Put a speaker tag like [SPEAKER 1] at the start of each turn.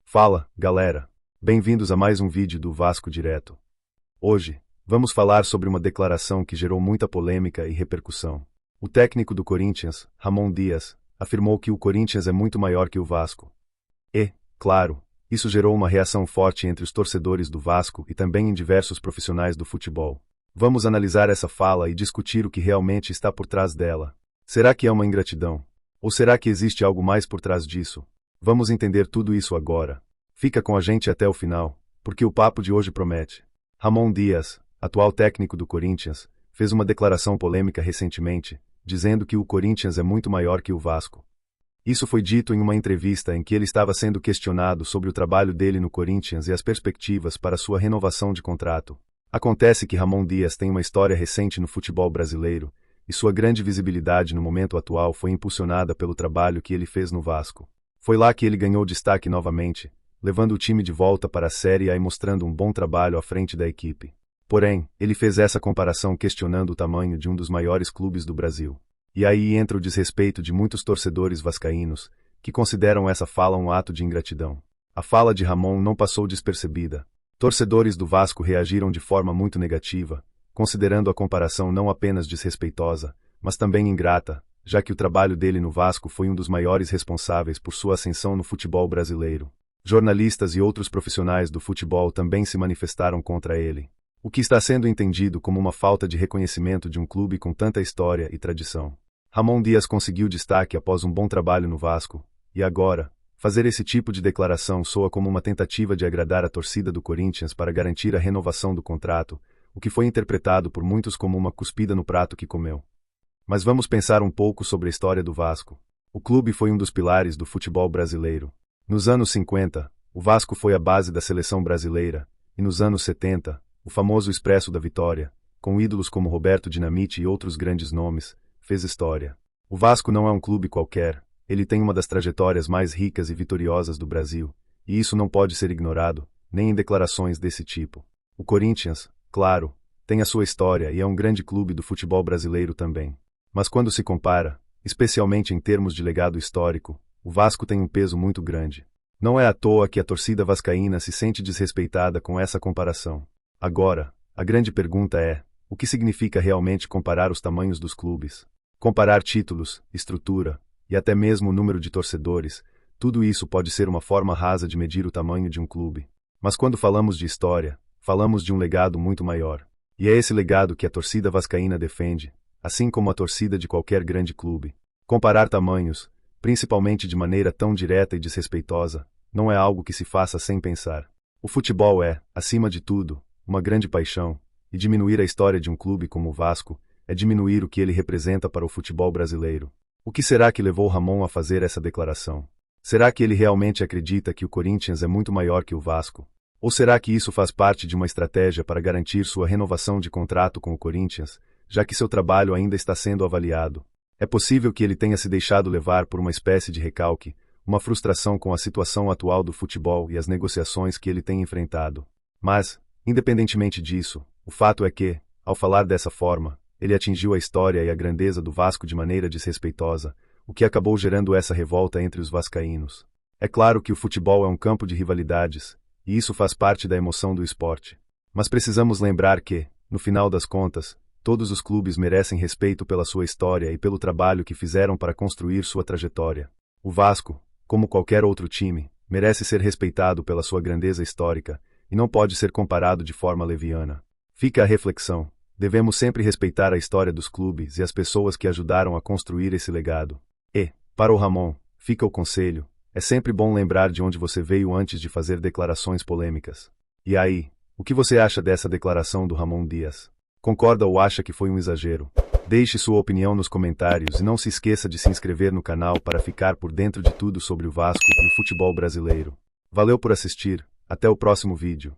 [SPEAKER 1] Fala, galera! Bem-vindos a mais um vídeo do Vasco Direto. Hoje, vamos falar sobre uma declaração que gerou muita polêmica e repercussão. O técnico do Corinthians, Ramon Dias, afirmou que o Corinthians é muito maior que o Vasco. E, claro, isso gerou uma reação forte entre os torcedores do Vasco e também em diversos profissionais do futebol. Vamos analisar essa fala e discutir o que realmente está por trás dela. Será que é uma ingratidão? Ou será que existe algo mais por trás disso? Vamos entender tudo isso agora. Fica com a gente até o final, porque o papo de hoje promete. Ramon Dias, atual técnico do Corinthians, fez uma declaração polêmica recentemente, dizendo que o Corinthians é muito maior que o Vasco. Isso foi dito em uma entrevista em que ele estava sendo questionado sobre o trabalho dele no Corinthians e as perspectivas para sua renovação de contrato. Acontece que Ramon Dias tem uma história recente no futebol brasileiro, e sua grande visibilidade no momento atual foi impulsionada pelo trabalho que ele fez no Vasco. Foi lá que ele ganhou destaque novamente, levando o time de volta para a Série A e mostrando um bom trabalho à frente da equipe. Porém, ele fez essa comparação questionando o tamanho de um dos maiores clubes do Brasil. E aí entra o desrespeito de muitos torcedores vascaínos, que consideram essa fala um ato de ingratidão. A fala de Ramon não passou despercebida. Torcedores do Vasco reagiram de forma muito negativa, considerando a comparação não apenas desrespeitosa, mas também ingrata, já que o trabalho dele no Vasco foi um dos maiores responsáveis por sua ascensão no futebol brasileiro. Jornalistas e outros profissionais do futebol também se manifestaram contra ele, o que está sendo entendido como uma falta de reconhecimento de um clube com tanta história e tradição. Ramon Dias conseguiu destaque após um bom trabalho no Vasco, e agora, fazer esse tipo de declaração soa como uma tentativa de agradar a torcida do Corinthians para garantir a renovação do contrato, o que foi interpretado por muitos como uma cuspida no prato que comeu. Mas vamos pensar um pouco sobre a história do Vasco. O clube foi um dos pilares do futebol brasileiro. Nos anos 50, o Vasco foi a base da seleção brasileira, e nos anos 70, o famoso Expresso da Vitória, com ídolos como Roberto Dinamite e outros grandes nomes, fez história. O Vasco não é um clube qualquer, ele tem uma das trajetórias mais ricas e vitoriosas do Brasil, e isso não pode ser ignorado, nem em declarações desse tipo. O Corinthians, claro, tem a sua história e é um grande clube do futebol brasileiro também. Mas quando se compara, especialmente em termos de legado histórico, o Vasco tem um peso muito grande. Não é à toa que a torcida vascaína se sente desrespeitada com essa comparação. Agora, a grande pergunta é, o que significa realmente comparar os tamanhos dos clubes? Comparar títulos, estrutura, e até mesmo o número de torcedores, tudo isso pode ser uma forma rasa de medir o tamanho de um clube. Mas quando falamos de história, falamos de um legado muito maior. E é esse legado que a torcida vascaína defende, assim como a torcida de qualquer grande clube. Comparar tamanhos, principalmente de maneira tão direta e desrespeitosa, não é algo que se faça sem pensar. O futebol é, acima de tudo, uma grande paixão, e diminuir a história de um clube como o Vasco é diminuir o que ele representa para o futebol brasileiro. O que será que levou Ramon a fazer essa declaração? Será que ele realmente acredita que o Corinthians é muito maior que o Vasco? Ou será que isso faz parte de uma estratégia para garantir sua renovação de contrato com o Corinthians, já que seu trabalho ainda está sendo avaliado? É possível que ele tenha se deixado levar por uma espécie de recalque, uma frustração com a situação atual do futebol e as negociações que ele tem enfrentado. Mas, independentemente disso, o fato é que, ao falar dessa forma, ele atingiu a história e a grandeza do Vasco de maneira desrespeitosa, o que acabou gerando essa revolta entre os vascaínos. É claro que o futebol é um campo de rivalidades, e isso faz parte da emoção do esporte. Mas precisamos lembrar que, no final das contas, todos os clubes merecem respeito pela sua história e pelo trabalho que fizeram para construir sua trajetória. O Vasco, como qualquer outro time, merece ser respeitado pela sua grandeza histórica, e não pode ser comparado de forma leviana. Fica a reflexão. Devemos sempre respeitar a história dos clubes e as pessoas que ajudaram a construir esse legado. E, para o Ramon, fica o conselho, é sempre bom lembrar de onde você veio antes de fazer declarações polêmicas. E aí, o que você acha dessa declaração do Ramon Dias? Concorda ou acha que foi um exagero? Deixe sua opinião nos comentários e não se esqueça de se inscrever no canal para ficar por dentro de tudo sobre o Vasco e o futebol brasileiro. Valeu por assistir, até o próximo vídeo.